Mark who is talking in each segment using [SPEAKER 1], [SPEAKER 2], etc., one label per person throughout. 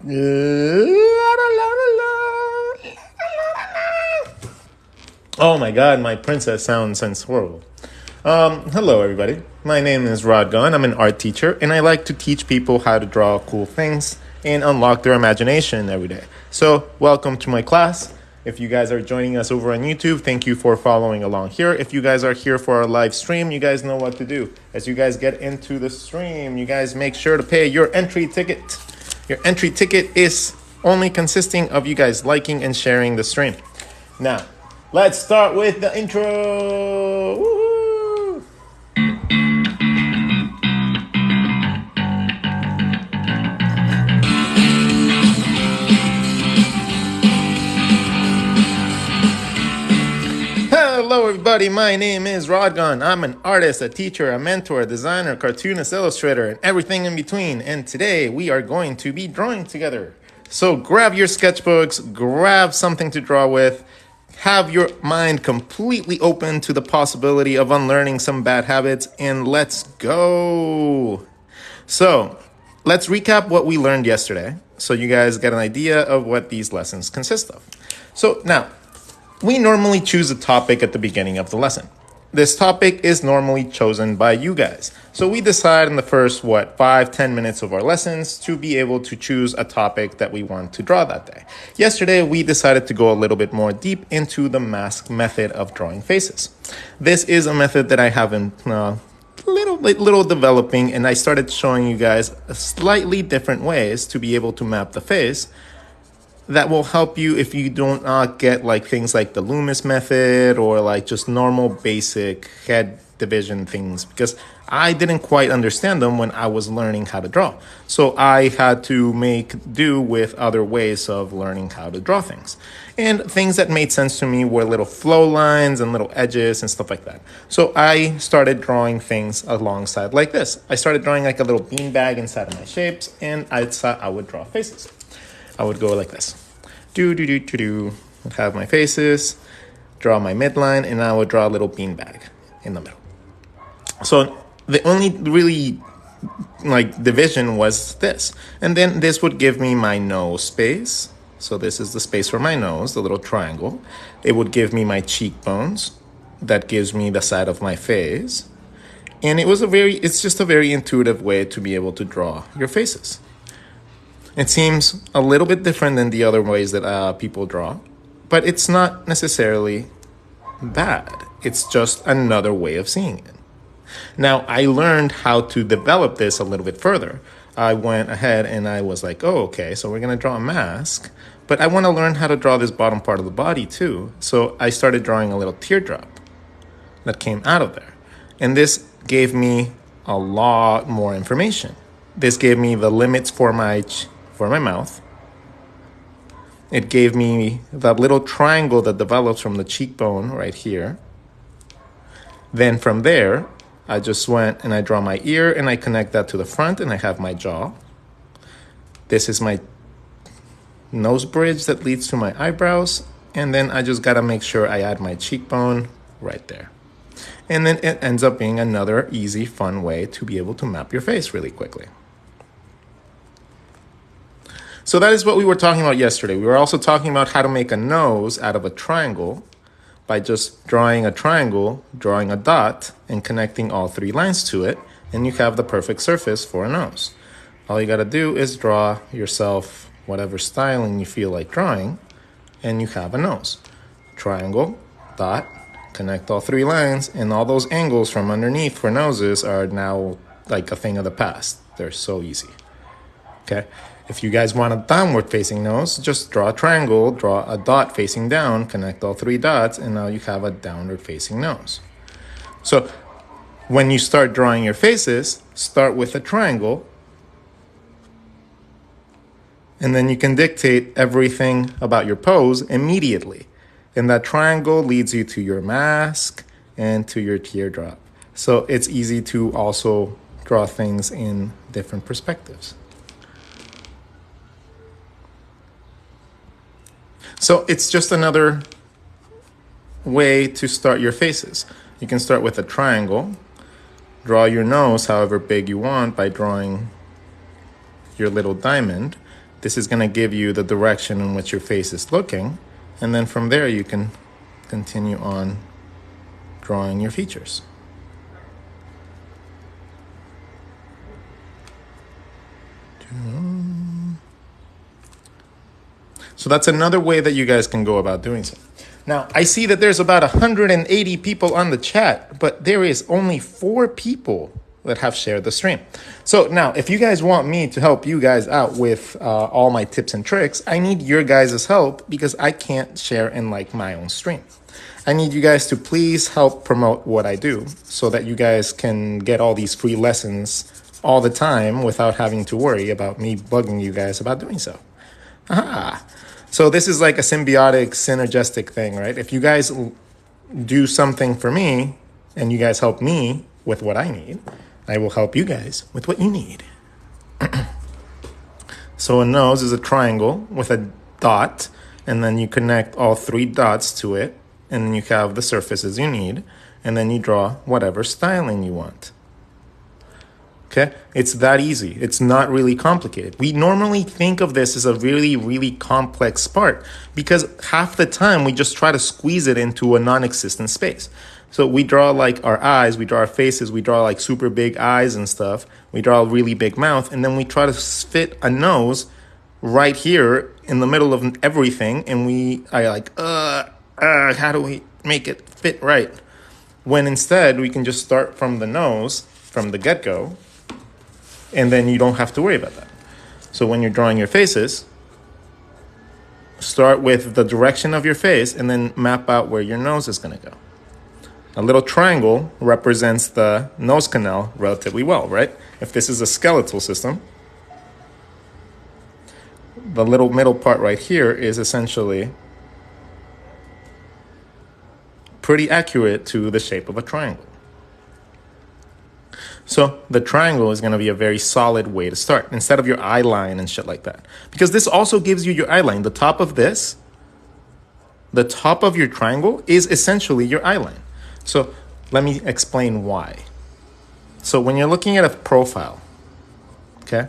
[SPEAKER 1] Oh my god, my princess sounds horrible. Hello everybody. My name is Rod Gunn. I'm an art teacher and I like to teach people how to draw cool things and unlock their imagination every day. So, welcome to my class. If you guys are joining us over on YouTube, thank you for following along here. If you guys are here for our live stream, you guys know what to do. As you guys get into the stream, you guys make sure to pay your entry ticket. Your entry ticket is only consisting of you guys liking and sharing the stream. Now, let's start with the intro. Woo-hoo. Hello everybody, my name is Rod Gunn. I'm an artist, a teacher, a mentor, a designer, cartoonist, illustrator, and everything in between. And today we are going to be drawing together. So grab your sketchbooks, grab something to draw with, have your mind completely open to the possibility of unlearning some bad habits, and let's go. So let's recap what we learned yesterday so you guys get an idea of what these lessons consist of. So now, we normally choose a topic at the beginning of the lesson. This topic is normally chosen by you guys. So we decide in the first, 5-10 minutes of our lessons to be able to choose a topic that we want to draw that day. Yesterday, we decided to go a little bit more deep into the mask method of drawing faces. This is a method that I have been little developing, and I started showing you guys slightly different ways to be able to map the face that will help you if you don't get like things like the Loomis method or like just normal basic head division things, because I didn't quite understand them when I was learning how to draw. So I had to make do with other ways of learning how to draw things. And things that made sense to me were little flow lines and little edges and stuff like that. So I started drawing things alongside like this. I started drawing like a little beanbag inside of my shapes, and I would draw faces. I would go like this. I'd have my faces, draw my midline, and I would draw a little beanbag in the middle. So the only really division was this. And then this would give me my nose space. So this is the space for my nose, the little triangle. It would give me my cheekbones. That gives me the side of my face. And it's just a very intuitive way to be able to draw your faces. It seems a little bit different than the other ways that people draw, but it's not necessarily bad. It's just another way of seeing it. Now, I learned how to develop this a little bit further. I went ahead and I was like, oh, okay, so we're going to draw a mask, but I want to learn how to draw this bottom part of the body too. So I started drawing a little teardrop that came out of there. And this gave me a lot more information. This gave me the limits for my mouth. It gave me that little triangle that develops from the cheekbone right here. Then from there, I just went and I draw my ear and I connect that to the front and I have my jaw. This is my nose bridge that leads to my eyebrows. And then I just gotta make sure I add my cheekbone right there. And then it ends up being another easy, fun way to be able to map your face really quickly. So that is what we were talking about yesterday. We were also talking about how to make a nose out of a triangle by just drawing a triangle, drawing a dot, and connecting all three lines to it, and you have the perfect surface for a nose. All you gotta do is draw yourself whatever styling you feel like drawing, and you have a nose. Triangle, dot, connect all three lines, and all those angles from underneath for noses are now like a thing of the past. They're so easy. Okay? If you guys want a downward facing nose, just draw a triangle, draw a dot facing down, connect all three dots, and now you have a downward facing nose. So when you start drawing your faces, start with a triangle, and then you can dictate everything about your pose immediately. And that triangle leads you to your mask and to your teardrop. So it's easy to also draw things in different perspectives. So it's just another way to start your faces. You can start with a triangle, draw your nose however big you want by drawing your little diamond, This is going to give you the direction in which your face is looking. And then from there, you can continue on drawing your features. So that's another way that you guys can go about doing so. Now, I see that there's about 180 people on the chat, but there is only 4 people that have shared the stream. So now, if you guys want me to help you guys out with all my tips and tricks, I need your guys' help because I can't share and like my own stream. I need you guys to please help promote what I do so that you guys can get all these free lessons all the time without having to worry about me bugging you guys about doing so. Aha! So this is like a symbiotic, synergistic thing, right? If you guys do something for me and you guys help me with what I need, I will help you guys with what you need. So a nose is a triangle with a dot, and then you connect all 3 dots to it, and then you have the surfaces you need, and then you draw whatever styling you want. Okay, it's that easy. It's not really complicated. We normally think of this as a really, really complex part because half the time we just try to squeeze it into a non-existent space. So we draw like our eyes, we draw our faces, we draw like super big eyes and stuff. We draw a really big mouth, and then we try to fit a nose right here in the middle of everything. And how do we make it fit right? When instead we can just start from the nose, from the get-go, and then you don't have to worry about that. So when you're drawing your faces, start with the direction of your face and then map out where your nose is going to go. A little triangle represents the nose canal relatively well, right? If this is a skeletal system, the little middle part right here is essentially pretty accurate to the shape of a triangle. So the triangle is going to be a very solid way to start instead of your eye line and shit like that. Because this also gives you your eye line. The top of this, the top of your triangle is essentially your eye line. So let me explain why. So when you're looking at a profile, okay?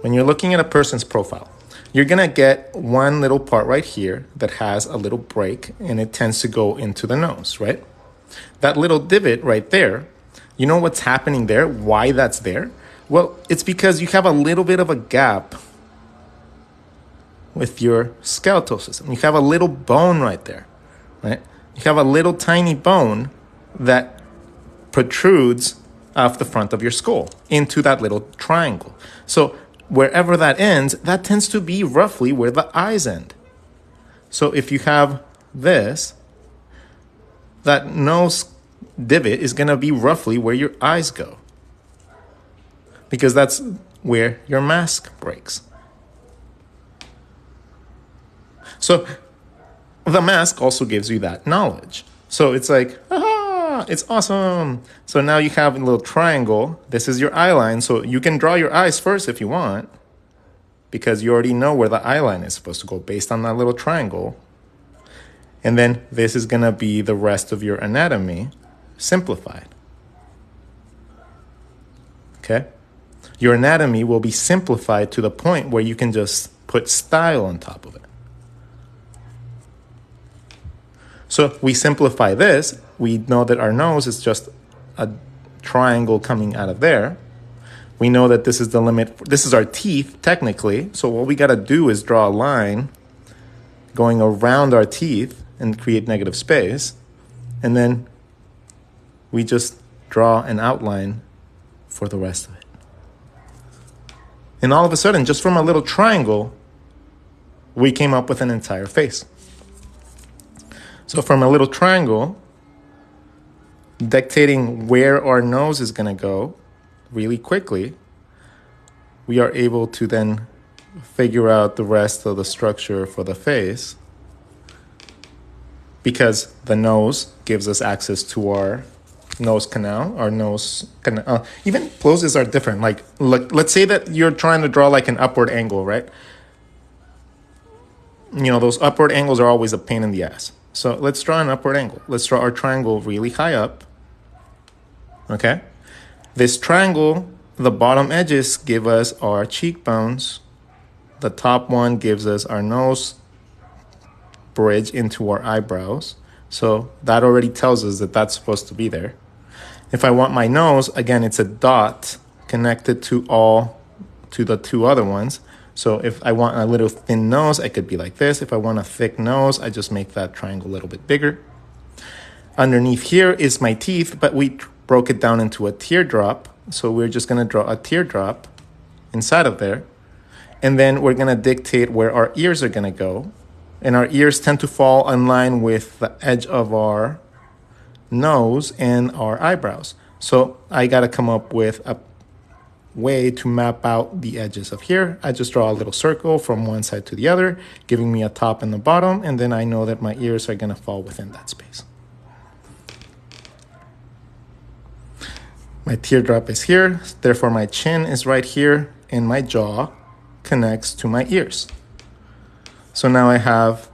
[SPEAKER 1] When you're looking at a person's profile, you're going to get one little part right here that has a little break, and it tends to go into the nose, right? That little divot right there, you know what's happening there? Why that's there? Well, it's because you have a little bit of a gap with your skeletal system. You have a little bone right there, right? You have a little tiny bone that protrudes off the front of your skull into that little triangle. So wherever that ends, that tends to be roughly where the eyes end. So if you have this, that nose divot is going to be roughly where your eyes go, because that's where your mask breaks. So the mask also gives you that knowledge. So it's like, aha, it's awesome. So now you have a little triangle. This is your eye line. So you can draw your eyes first if you want, because you already know where the eye line is supposed to go based on that little triangle. And then this is going to be the rest of your anatomy simplified. Okay? Your anatomy will be simplified to the point where you can just put style on top of it. So we simplify this. We know that our nose is just a triangle coming out of there. We know that this is the limit. This is our teeth, technically. So what we got to do is draw a line going around our teeth and create negative space. And then we just draw an outline for the rest of it. And all of a sudden, just from a little triangle, we came up with an entire face. So from a little triangle, dictating where our nose is going to go really quickly, we are able to then figure out the rest of the structure for the face, because the nose gives us access to our nose canal, even poses are different. Like, let's say that you're trying to draw like an upward angle, right? You know, those upward angles are always a pain in the ass. So let's draw an upward angle. Let's draw our triangle really high up. Okay? This triangle, the bottom edges give us our cheekbones. The top one gives us our nose bridge into our eyebrows. So that already tells us that that's supposed to be there. If I want my nose, again, it's a dot connected to the two other ones. So if I want a little thin nose, I could be like this. If I want a thick nose, I just make that triangle a little bit bigger. Underneath here is my teeth, but we broke it down into a teardrop. So we're just gonna draw a teardrop inside of there. And then we're gonna dictate where our ears are gonna go. And our ears tend to fall in line with the edge of our nose and our eyebrows. So I gotta come up with a way to map out the edges of here. I just draw a little circle from one side to the other, giving me a top and the bottom, and then I know that my ears are gonna fall within that space. My teardrop is here, therefore my chin is right here, and my jaw connects to my ears. So now I have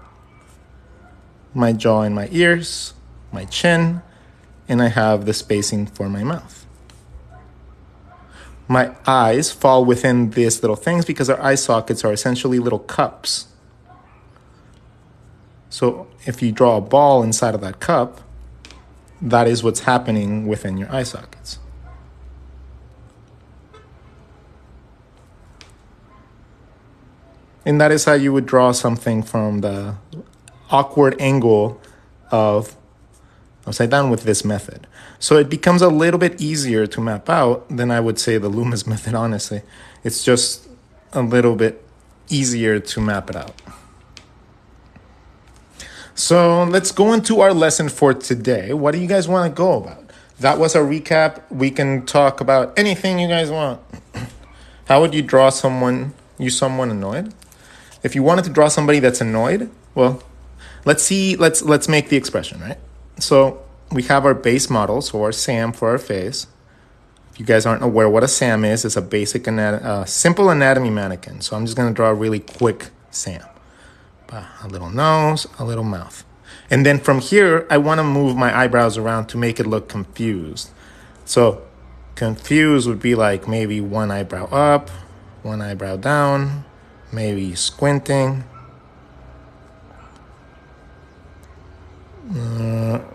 [SPEAKER 1] my jaw and my ears, my chin, and I have the spacing for my mouth. My eyes fall within these little things because our eye sockets are essentially little cups. So if you draw a ball inside of that cup, that is what's happening within your eye sockets. And that is how you would draw something from the awkward angle of upside down with this method. So it becomes a little bit easier to map out than I would say the Loomis method, honestly. It's just a little bit easier to map it out. So let's go into our lesson for today. What do you guys want to go about? That was a recap. We can talk about anything you guys want. How would you draw someone annoyed? If you wanted to draw somebody that's annoyed, well, let's make the expression, right? So we have our base model, so our SAM for our face. If you guys aren't aware what a SAM is, it's a basic simple anatomy mannequin. So I'm just gonna draw a really quick SAM. A little nose, a little mouth. And then from here, I wanna move my eyebrows around to make it look confused. So confused would be like maybe one eyebrow up, one eyebrow down, maybe squinting.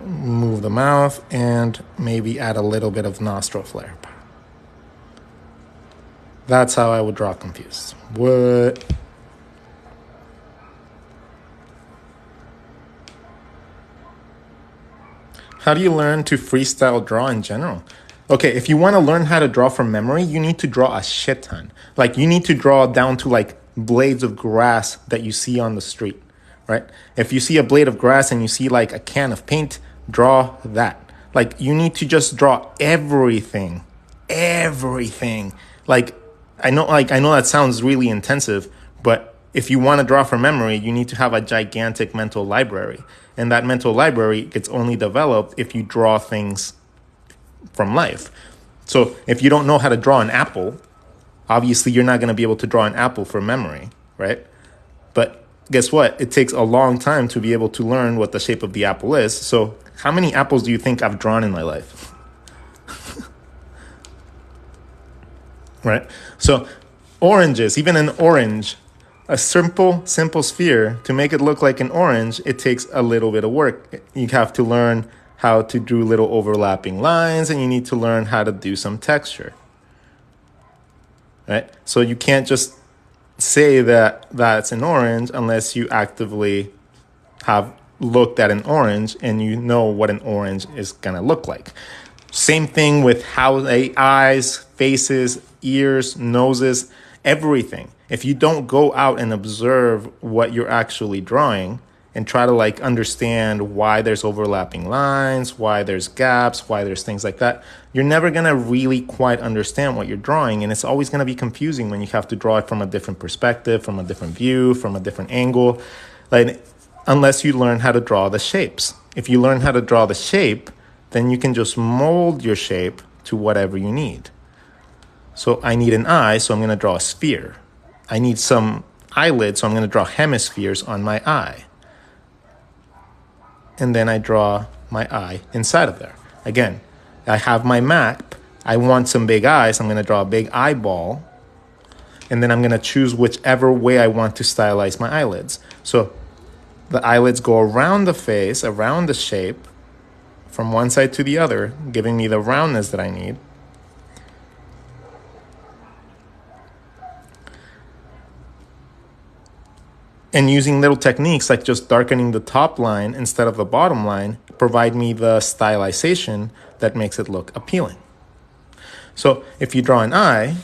[SPEAKER 1] Move the mouth and maybe add a little bit of nostril flare. That's how I would draw confused. What? How do you learn to freestyle draw in general? Okay, if you want to learn how to draw from memory, you need to draw a shit ton. Like you need to draw down to like blades of grass that you see on the street, right? If you see a blade of grass and you see like a can of paint, draw that. Like you need to just draw everything. Like I know that sounds really intensive, but if you want to draw from memory, you need to have a gigantic mental library. And that mental library gets only developed if you draw things from life. So if you don't know how to draw an apple, obviously you're not going to be able to draw an apple from memory, right? But guess what? It takes a long time to be able to learn what the shape of the apple is. So how many apples do you think I've drawn in my life? Right? So oranges, even an orange, a simple sphere, to make it look like an orange, it takes a little bit of work. You have to learn how to do little overlapping lines, and you need to learn how to do some texture. Right? So you can't just say that that's an orange unless you actively have looked at an orange and you know what an orange is gonna look like. Same thing with how eyes, faces, ears, noses, everything. If you don't go out and observe what you're actually drawing and try to like understand why there's overlapping lines, why there's gaps, why there's things like that, you're never gonna really quite understand what you're drawing. And it's always gonna be confusing when you have to draw it from a different perspective, from a different view, from a different angle, like unless you learn how to draw the shapes. If you learn how to draw the shape, then you can just mold your shape to whatever you need. So I need an eye, so I'm gonna draw a sphere. I need some eyelids, so I'm gonna draw hemispheres on my eye. And then I draw my eye inside of there. Again, I have my map. I want some big eyes. I'm going to draw a big eyeball. and then I'm going to choose whichever way I want to stylize my eyelids. So the eyelids go around the face, around the shape, from one side to the other, giving me the roundness that I need. And using little techniques like just darkening the top line instead of the bottom line provide me the stylization that makes it look appealing. So if you draw an eye,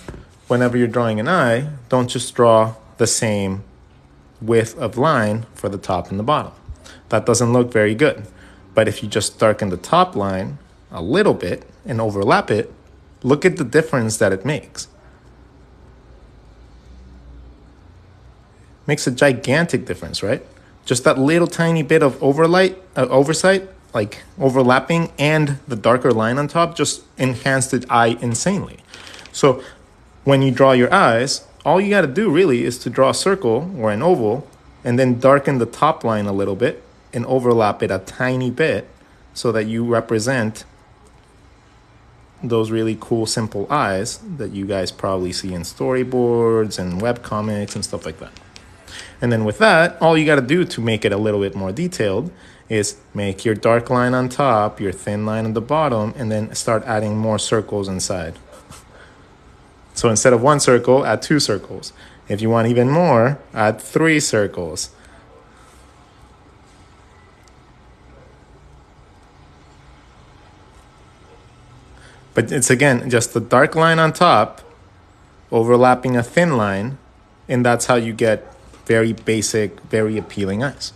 [SPEAKER 1] whenever you're drawing an eye, don't just draw the same width of line for the top and the bottom. That doesn't look very good. But if you just darken the top line a little bit and overlap it, look at the difference that it makes. Makes a gigantic difference, right? Just that little tiny bit of oversight, like overlapping and the darker line on top just enhanced the eye insanely. So when you draw your eyes, all you got to do really is to draw a circle or an oval and then darken the top line a little bit and overlap it a tiny bit so that you represent those really cool, simple eyes that you guys probably see in storyboards and webcomics and stuff like that. And then with that, all you got to do to make it a little bit more detailed is make your dark line on top, your thin line on the bottom, and then start adding more circles inside. So instead of one circle, add 2 circles. If you want even more, add 3 circles. But it's again just the dark line on top overlapping a thin line, and that's how you get very basic, very appealing eyes.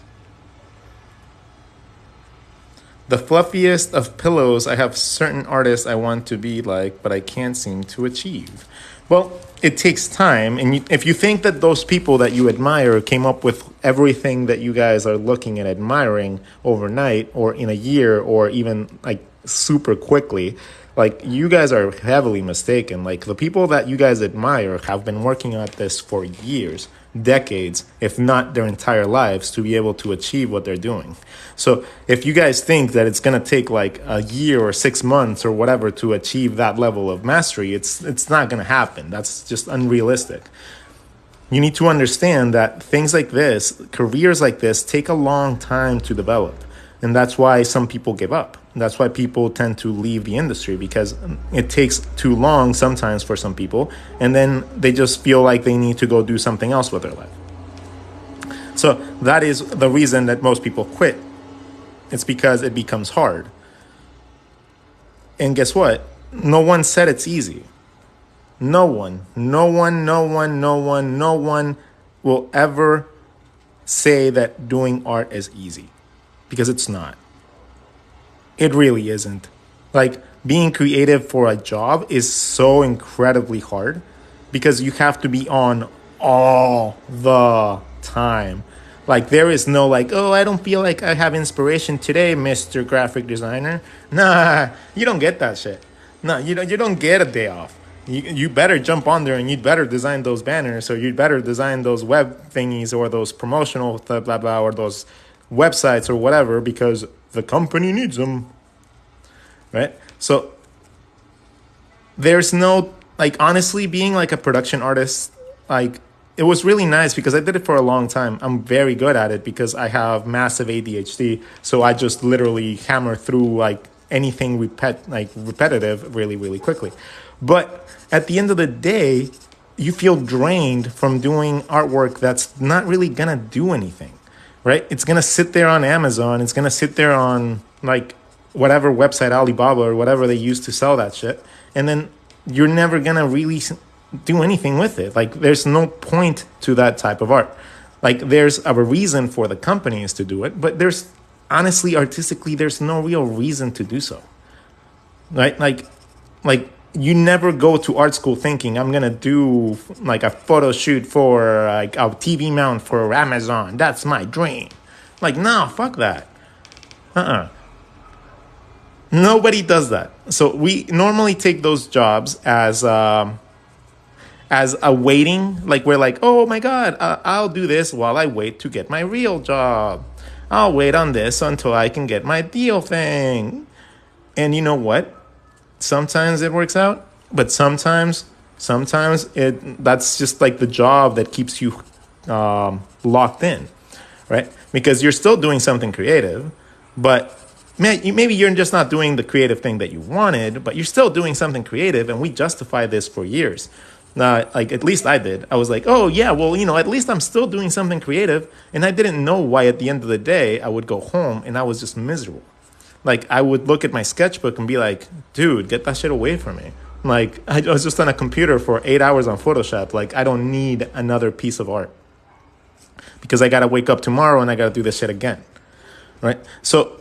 [SPEAKER 1] The fluffiest of pillows, I have certain artists I want to be like, but I can't seem to achieve. Well, it takes time, and if you think that those people that you admire came up with everything that you guys are looking at admiring overnight or in a year or even like super quickly, like you guys are heavily mistaken. Like the people that you guys admire have been working at this for years, decades, if not their entire lives, to be able to achieve what they're doing. So if you guys think that it's going to take like a year or 6 months or whatever to achieve that level of mastery, it's not going to happen. That's just unrealistic. You need to understand that things like this, careers like this, take a long time to develop. And that's why some people give up. That's why people tend to leave the industry, because it takes too long sometimes for some people, and then they just feel like they need to go do something else with their life. So that is the reason that most people quit. It's because it becomes hard. And guess what? No one said it's easy. No one will ever say that doing art is easy, because it's not. It really isn't. Like, being creative for a job is so incredibly hard because you have to be on all the time. Like, there is no like, oh, I don't feel like I have inspiration today, Mr. Graphic Designer. Nah, you don't get that shit. No, you don't get a day off. You better jump on there and you'd better design those banners, or you'd better design those web thingies or those promotional blah, blah, blah, or those websites or whatever, because the company needs them, right? So there's no, like, honestly, being like a production artist, like, it was really nice because I did it for a long time. I'm very good at it because I have massive ADHD. So I just literally hammer through like anything repetitive really, really quickly. But at the end of the day, you feel drained from doing artwork that's not really going to do anything, right? It's going to sit there on Amazon. It's going to sit there on like whatever website, Alibaba or whatever they use to sell that shit. And then you're never going to really do anything with it. Like, there's no point to that type of art. Like, there's a reason for the companies to do it, but there's honestly, artistically, there's no real reason to do so, right? Like you never go to art school thinking I'm gonna do like a photo shoot for like a TV mount for Amazon. That's my dream. Like, no, fuck that. Nobody does that. So we normally take those jobs as a waiting, like we're like, oh my God, I'll do this while I wait to get my real job. I'll wait on this until I can get my deal thing. And you know what? Sometimes it works out, but sometimes Sometimes that's just like the job that keeps you locked in, right? Because you're still doing something creative, but maybe you're just not doing the creative thing that you wanted, but you're still doing something creative. And we justify this for years. Like, at least I did. I was like, oh, yeah, well, at least I'm still doing something creative. And I didn't know why at the end of the day I would go home and I was just miserable. Like, I would look at my sketchbook and be like, dude, get that shit away from me. Like, I was just on a computer for 8 hours on Photoshop. Like, I don't need another piece of art because I got to wake up tomorrow and I got to do this shit again. Right? So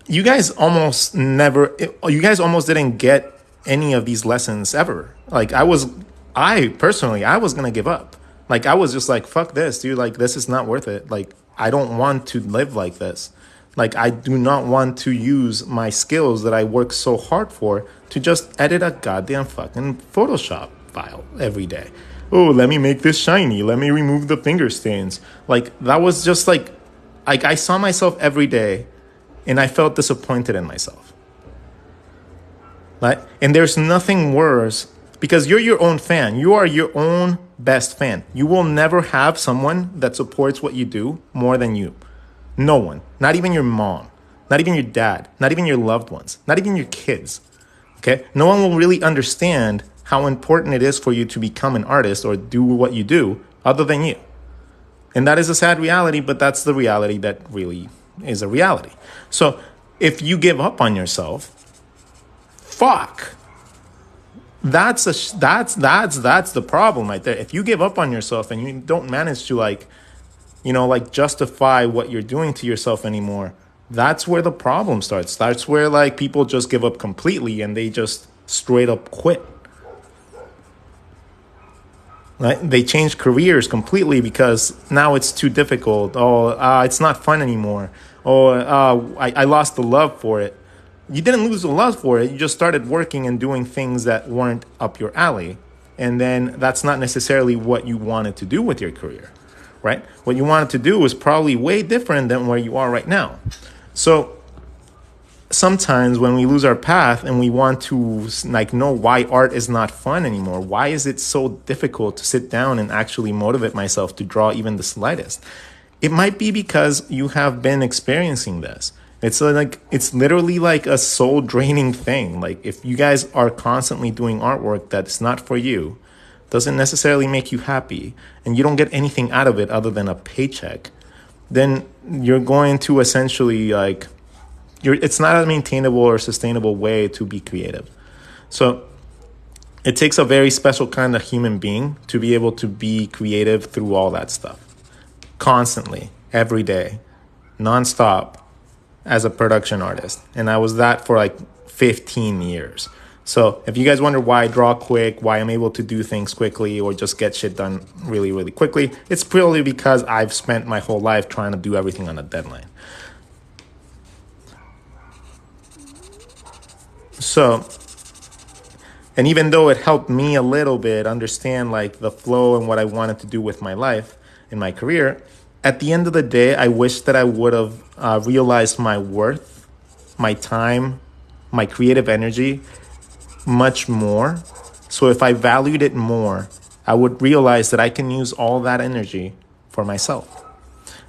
[SPEAKER 1] you guys almost didn't get any of these lessons ever. Like, I personally was going to give up. Like, I was just like, fuck this, dude. Like, this is not worth it. Like, I don't want to live like this. Like, I do not want to use my skills that I work so hard for to just edit a goddamn fucking Photoshop file every day. Oh, let me make this shiny. Let me remove the finger stains. Like, that was just like I saw myself every day and I felt disappointed in myself. Right? And there's nothing worse because you're your own fan. You are your own best fan. You will never have someone that supports what you do more than you. No one, not even your mom, not even your dad, not even your loved ones, not even your kids. Okay? No one will really understand how important it is for you to become an artist or do what you do other than you. And that is a sad reality, but that's the reality that really is a reality. So if you give up on yourself, fuck. That's the problem right there. If you give up on yourself and you don't manage to justify what you're doing to yourself anymore, that's where the problem starts. That's where people just give up completely and they just straight up quit. Right? They change careers completely because now it's too difficult. It's not fun anymore. I lost the love for it. You didn't lose the love for it. You just started working and doing things that weren't up your alley. And then that's not necessarily what you wanted to do with your career. Right? What you wanted to do is probably way different than where you are right now. So sometimes when we lose our path and we want to know why art is not fun anymore, why is it so difficult to sit down and actually motivate myself to draw even the slightest? It might be because you have been experiencing this. It's literally like a soul draining thing. Like, if you guys are constantly doing artwork that's not for you, doesn't necessarily make you happy, and you don't get anything out of it other than a paycheck, then you're going to essentially it's not a maintainable or sustainable way to be creative. So it takes a very special kind of human being to be able to be creative through all that stuff. Constantly, every day, nonstop, as a production artist. And I was that for 15 years. So if you guys wonder why I draw quick, why I'm able to do things quickly or just get shit done really, really quickly, it's purely because I've spent my whole life trying to do everything on a deadline. So, and even though it helped me a little bit understand the flow and what I wanted to do with my life and my career, at the end of the day, I wish that I would have realized my worth, my time, my creative energy much more. So if I valued it more, I would realize that I can use all that energy for myself.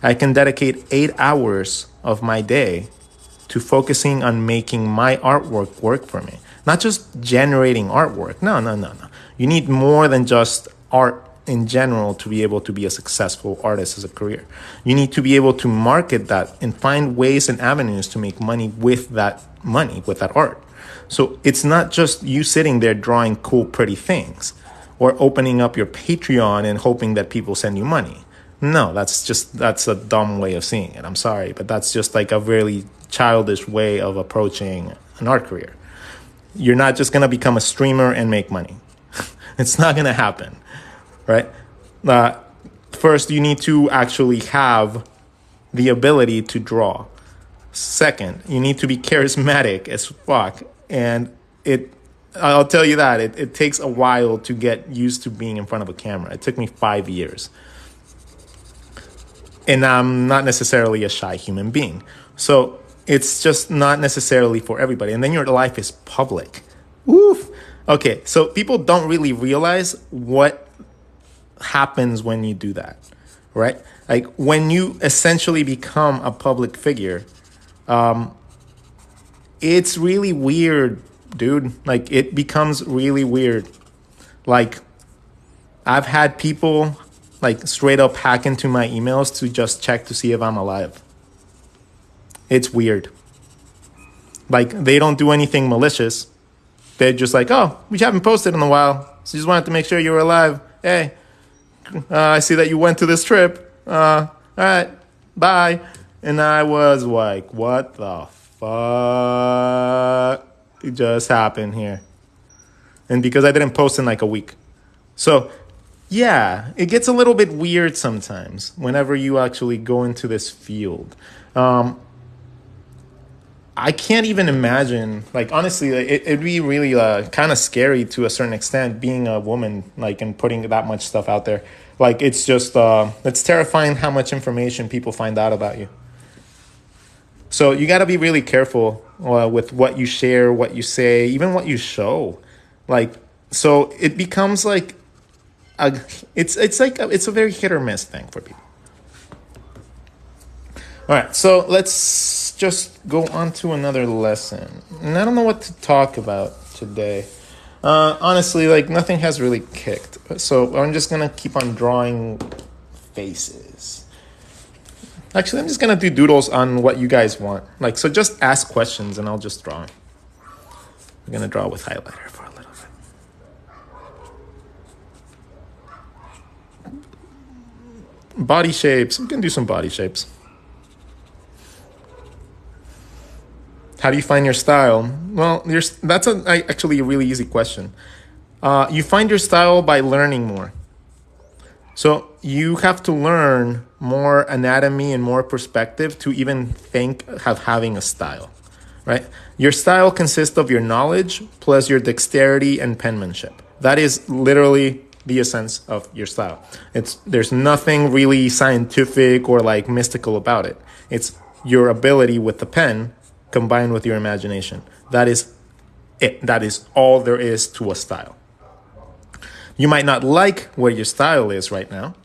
[SPEAKER 1] I can dedicate 8 hours of my day to focusing on making my artwork work for me. Not just generating artwork. No. You need more than just art in general to be able to be a successful artist as a career. You need to be able to market that and find ways and avenues to make money, with that art. So it's not just you sitting there drawing cool, pretty things or opening up your Patreon and hoping that people send you money. No, that's a dumb way of seeing it. I'm sorry, but that's just a really childish way of approaching an art career. You're not just going to become a streamer and make money. It's not going to happen, right? First, you need to actually have the ability to draw. Second, you need to be charismatic as fuck. And I'll tell you that, it takes a while to get used to being in front of a camera. It took me 5 years. And I'm not necessarily a shy human being. So it's just not necessarily for everybody. And then your life is public. Oof. Okay, so people don't really realize what happens when you do that, right? Like when you essentially become a public figure, it's really weird, dude. Like it becomes really weird. Like I've had people like straight up hack into my emails to just check to see if I'm alive. It's weird. Like they don't do anything malicious. They're just like, oh, we haven't posted in a while, so just wanted to make sure you were alive. Hey, I see that you went to this trip. All right, bye. And I was like, what the fuck just happened here? And because I didn't post in like a week. So, yeah, it gets a little bit weird sometimes whenever you actually go into this field. I can't even imagine, like, honestly, it'd be really kind of scary to a certain extent being a woman, like, and putting that much stuff out there. Like, it's just, it's terrifying how much information people find out about you. So you got to be really careful with what you share, what you say, even what you show. Like, so it becomes like, it's a very hit or miss thing for people. All right, so let's just go on to another lesson. And I don't know what to talk about today. Honestly, like nothing has really kicked. So I'm just going to keep on drawing faces. Actually, I'm just going to do doodles on what you guys want. Like, so just ask questions and I'll just draw. I'm going to draw with highlighter for a little bit. Body shapes. We can do some body shapes. How do you find your style? Well, that's actually a really easy question. You find your style by learning more. So you have to learn more anatomy and more perspective to even think of having a style, right? Your style consists of your knowledge plus your dexterity and penmanship. That is literally the essence of your style. There's nothing really scientific or like mystical about it. It's your ability with the pen combined with your imagination. That is it. That is all there is to a style. You might not like where your style is right now,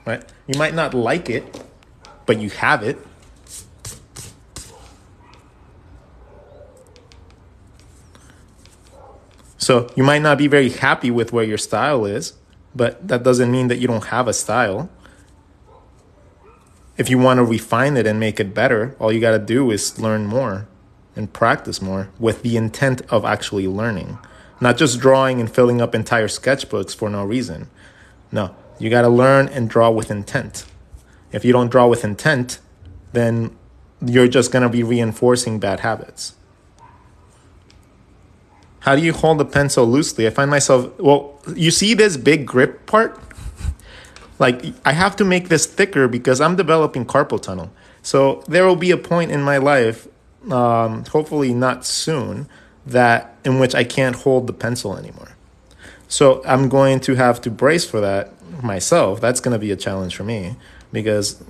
[SPEAKER 1] right? You might not like it, but you have it. So you might not be very happy with where your style is, but that doesn't mean that you don't have a style. If you want to refine it and make it better, all you got to do is learn more and practice more with the intent of actually learning. Not just drawing and filling up entire sketchbooks for no reason. No, you got to learn and draw with intent. If you don't draw with intent, then you're just going to be reinforcing bad habits. How do you hold the pen so loosely? I find myself, well, you see this big grip part? Like, I have to make this thicker because I'm developing carpal tunnel. So there will be a point in my life, hopefully not soon, that in which I can't hold the pencil anymore. So I'm going to have to brace for that myself. That's going to be a challenge for me because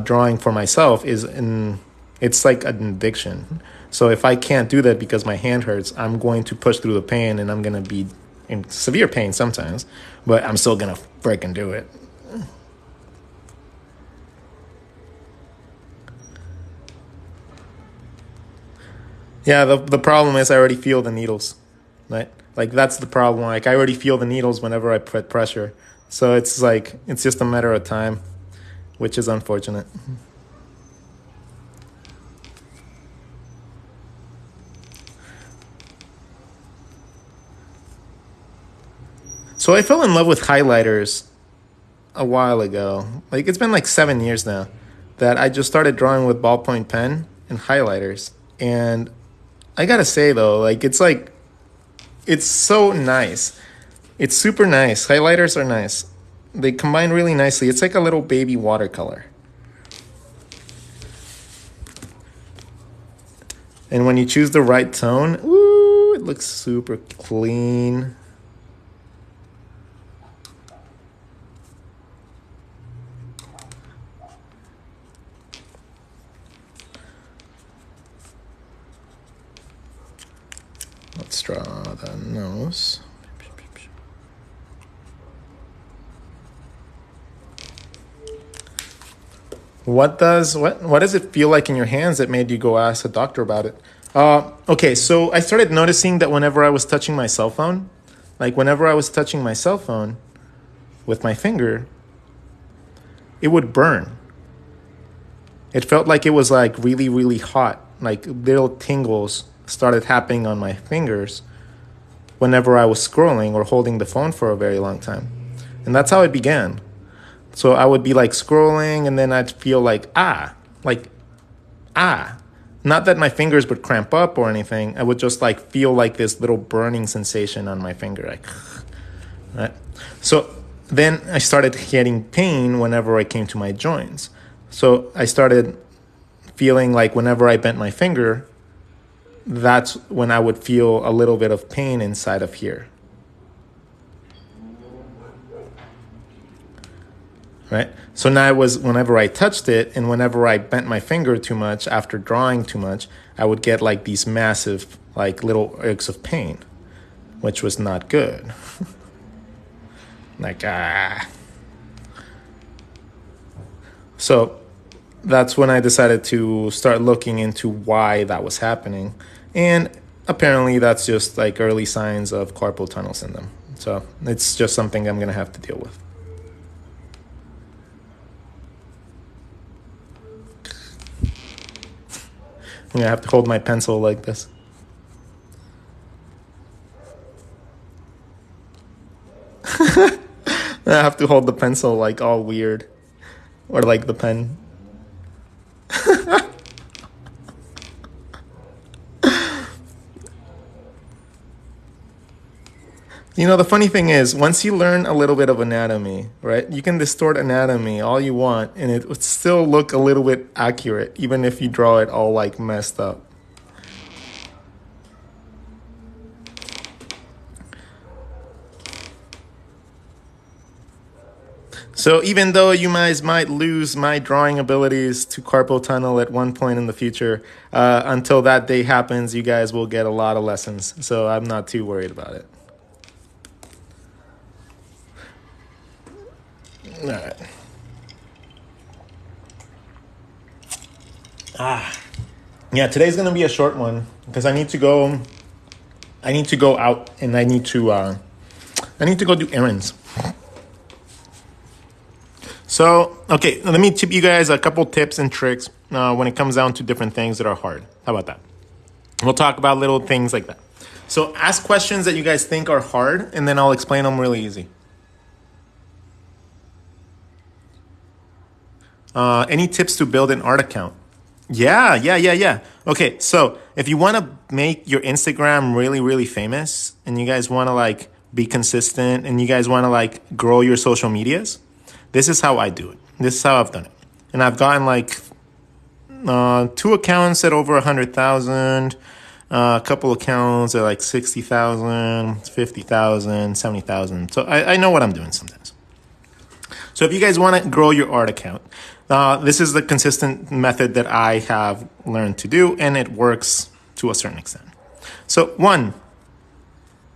[SPEAKER 1] drawing for myself it's like an addiction. So if I can't do that because my hand hurts, I'm going to push through the pain and I'm going to be in severe pain sometimes, but I'm still going to freaking do it. Yeah, the problem is I already feel the needles, right? Like that's the problem. Like I already feel the needles whenever I put pressure. So it's like, it's just a matter of time, which is unfortunate. So I fell in love with highlighters a while ago. Like it's been like 7 years now that I just started drawing with ballpoint pen and highlighters. And I gotta say though, it's so nice. It's super nice. Highlighters are nice. They combine really nicely. It's like a little baby watercolor. And when you choose the right tone, ooh, it looks super clean. Let's draw the nose. What does it feel like in your hands that made you go ask a doctor about it? Okay, so I started noticing that whenever I was touching my cell phone, like whenever I was touching my cell phone with my finger, it would burn. It felt like it was like really, really hot. Like little tingles started happening on my fingers whenever I was scrolling or holding the phone for a very long time. And that's how it began. So I would be like scrolling and then I'd feel like ah. Not that my fingers would cramp up or anything. I would just like feel like this little burning sensation on my finger. Like, right? So then I started getting pain whenever I came to my joints. So I started feeling like whenever I bent my finger, that's when I would feel a little bit of pain inside of here. Right? So now it was whenever I touched it and whenever I bent my finger too much after drawing too much, I would get like these massive, like little aches of pain, which was not good. Like, ah. So that's when I decided to start looking into why that was happening. And apparently that's just like early signs of carpal tunnel syndrome. So it's just something I'm going to have to deal with. I'm going to have to hold my pencil like this. I have to hold the pencil like all weird. Or like the pen. You know, the funny thing is, once you learn a little bit of anatomy, right, you can distort anatomy all you want, and it would still look a little bit accurate, even if you draw it all, like, messed up. So even though you guys might lose my drawing abilities to carpal tunnel at one point in the future, until that day happens, you guys will get a lot of lessons. So I'm not too worried about it. All right. Yeah, today's gonna be a short one because I need to go. I need to go out and I need to go do errands. So, okay, let me tip you guys a couple tips and tricks when it comes down to different things that are hard. How about that? We'll talk about little things like that. So ask questions that you guys think are hard, and then I'll explain them really easy. Any tips to build an art account? Yeah. Okay, so if you want to make your Instagram really, really famous, and you guys want to like be consistent, and you guys want to like grow your social medias, this is how I do it. This is how I've done it. And I've gotten like 2 accounts at over 100,000, a couple accounts at like 60,000, 50,000, 70,000. So I know what I'm doing sometimes. So if you guys want to grow your art account, this is the consistent method that I have learned to do, and it works to a certain extent. So 1,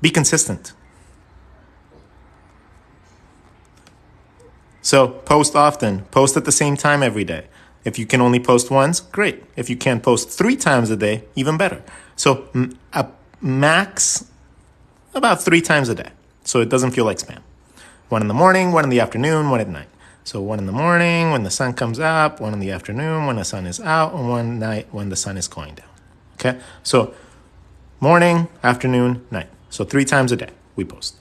[SPEAKER 1] be consistent. So post often, post at the same time every day. If you can only post once, great. If you can post 3 times a day, even better. So a max about 3 times a day, so it doesn't feel like spam. 1 in the morning, 1 in the afternoon, 1 at night. So 1 in the morning when the sun comes up, 1 in the afternoon when the sun is out, and 1 night when the sun is going down. Okay? So morning, afternoon, night. So 3 times a day we post.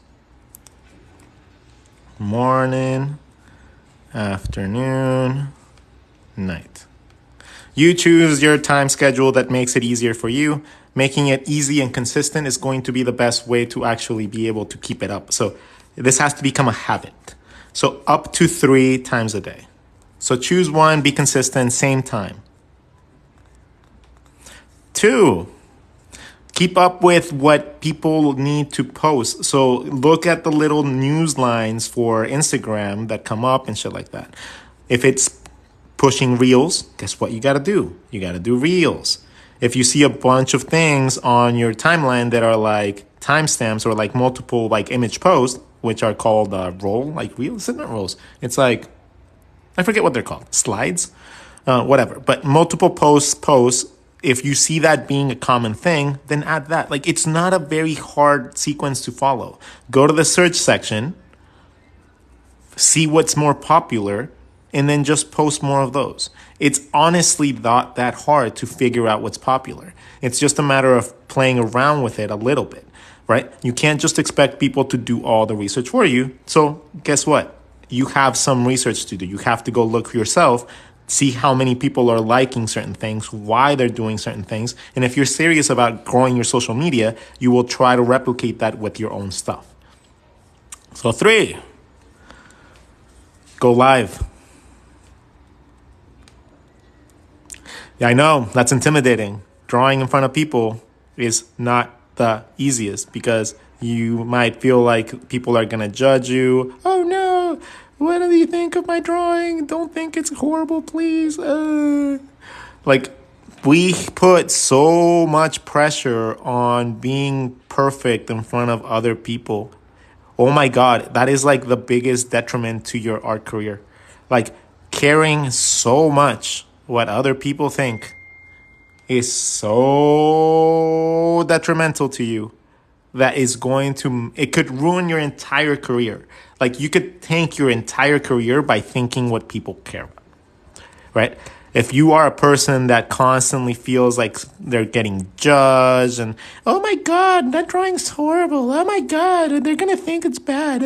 [SPEAKER 1] Morning, afternoon, night. You choose your time schedule that makes it easier for you. Making it easy and consistent is going to be the best way to actually be able to keep it up. So this has to become a habit. So up to 3 times a day. So choose one, be consistent, same time. 2, keep up with what people need to post. So look at the little news lines for Instagram that come up and shit like that. If it's pushing reels, guess what you gotta do? You gotta do reels. If you see a bunch of things on your timeline that are like timestamps or like multiple like image posts, which are called roll, like reels, it's not rolls. It's like I forget what they're called. Slides? Whatever. But multiple posts. If you see that being a common thing, then add that. Like, it's not a very hard sequence to follow. Go to the search section, see what's more popular, and then just post more of those. It's honestly not that hard to figure out what's popular. It's just a matter of playing around with it a little bit, right? You can't just expect people to do all the research for you. So guess what? You have some research to do. You have to go look for yourself, see how many people are liking certain things, why they're doing certain things. And if you're serious about growing your social media, you will try to replicate that with your own stuff. So 3, go live. Yeah, I know that's intimidating. Drawing in front of people is not the easiest because you might feel like people are going to judge you. Oh no, what do you think of my drawing? Don't think it's horrible, please. Like, we put so much pressure on being perfect in front of other people. Oh my God, that is like the biggest detriment to your art career. Like, caring so much what other people think is so detrimental to you that is it could ruin your entire career. Like, you could tank your entire career by thinking what people care about, right? If you are a person that constantly feels like they're getting judged and, oh my God, that drawing's horrible. Oh my God, they're going to think it's bad.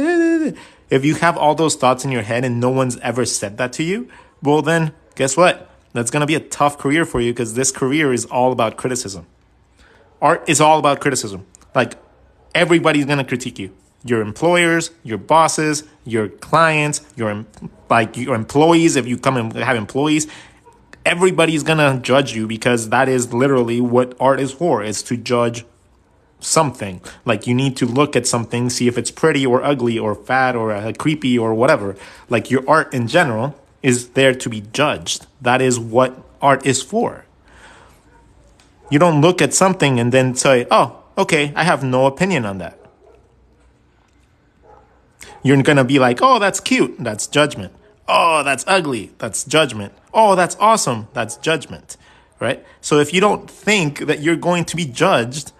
[SPEAKER 1] If you have all those thoughts in your head and no one's ever said that to you, well then, guess what? That's going to be a tough career for you because this career is all about criticism. Art is all about criticism. Like, everybody's going to critique you. Your employers, your bosses, your clients, your employees, if you come and have employees, everybody's going to judge you because that is literally what art is for, is to judge something. Like, you need to look at something, see if it's pretty or ugly or fat or creepy or whatever. Like, your art in general is there to be judged. That is what art is for. You don't look at something and then say, oh, okay, I have no opinion on that. You're going to be like, oh, that's cute. That's judgment. Oh, that's ugly. That's judgment. Oh, that's awesome. That's judgment, right? So if you don't think that you're going to be judged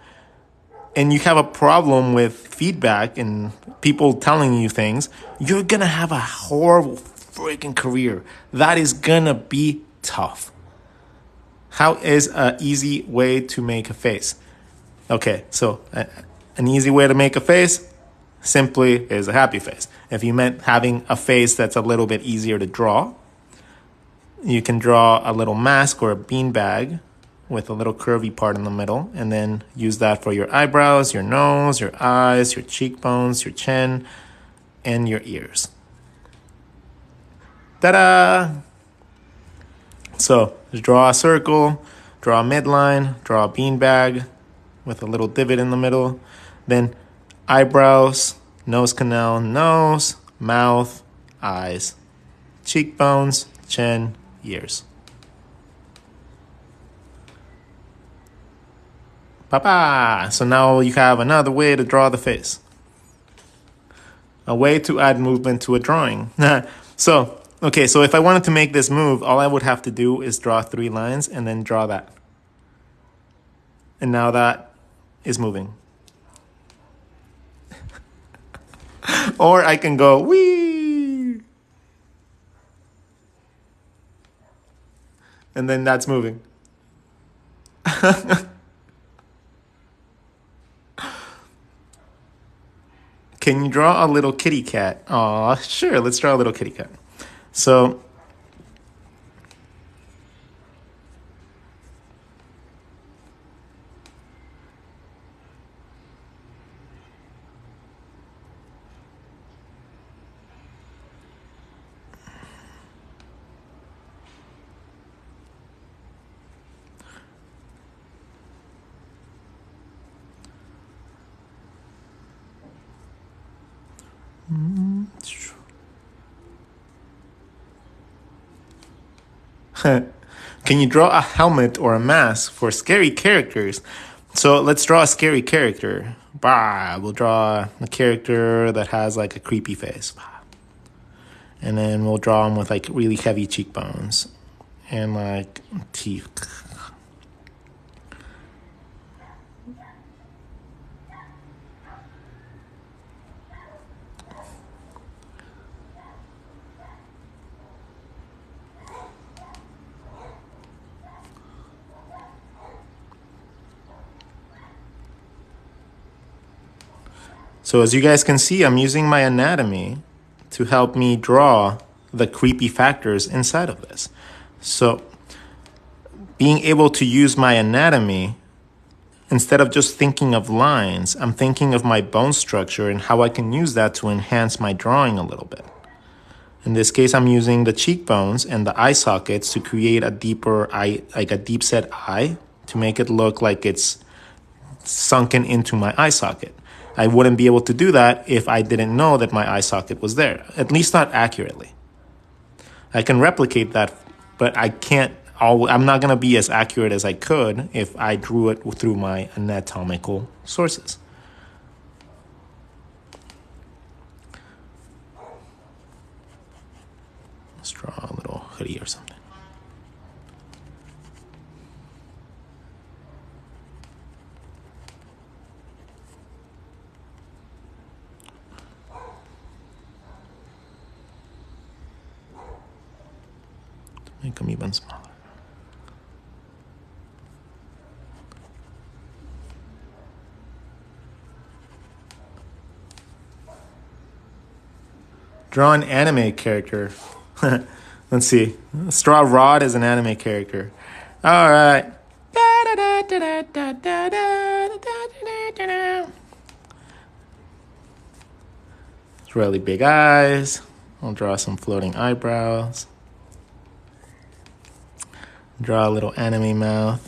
[SPEAKER 1] and you have a problem with feedback and people telling you things, you're going to have a horrible freaking career. That is going to be tough. How is an easy way to make a face? Okay, so an easy way to make a face simply is a happy face. If you meant having a face that's a little bit easier to draw, you can draw a little mask or a beanbag with a little curvy part in the middle, and then use that for your eyebrows, your nose, your eyes, your cheekbones, your chin, and your ears. Ta-da! So, just draw a circle, draw a midline, draw a beanbag with a little divot in the middle, then eyebrows, nose canal, nose, mouth, eyes, cheekbones, chin, ears. Papa! So now you have another way to draw the face. A way to add movement to a drawing. So if I wanted to make this move, all I would have to do is draw 3 lines and then draw that. And now that is moving. Or I can go, wee! And then that's moving. Can you draw a little kitty cat? Aw, sure, let's draw a little kitty cat. So, can you draw a helmet or a mask for scary characters? So let's draw a scary character. We'll draw a character that has like a creepy face. And then we'll draw them with like really heavy cheekbones and like teeth. So as you guys can see, I'm using my anatomy to help me draw the creepy factors inside of this. So being able to use my anatomy, instead of just thinking of lines, I'm thinking of my bone structure and how I can use that to enhance my drawing a little bit. In this case, I'm using the cheekbones and the eye sockets to create a deeper eye, like a deep set eye, to make it look like it's sunken into my eye socket. I wouldn't be able to do that if I didn't know that my eye socket was there, at least not accurately. I can replicate that, but I'm not going to be as accurate as I could if I drew it through my anatomical sources. Let's draw a little hoodie or something. Make them even smaller. Draw an anime character. Let's see. Straw Rod is an anime character. All right. It's really big eyes. I'll draw some floating eyebrows. Draw a little anime mouth.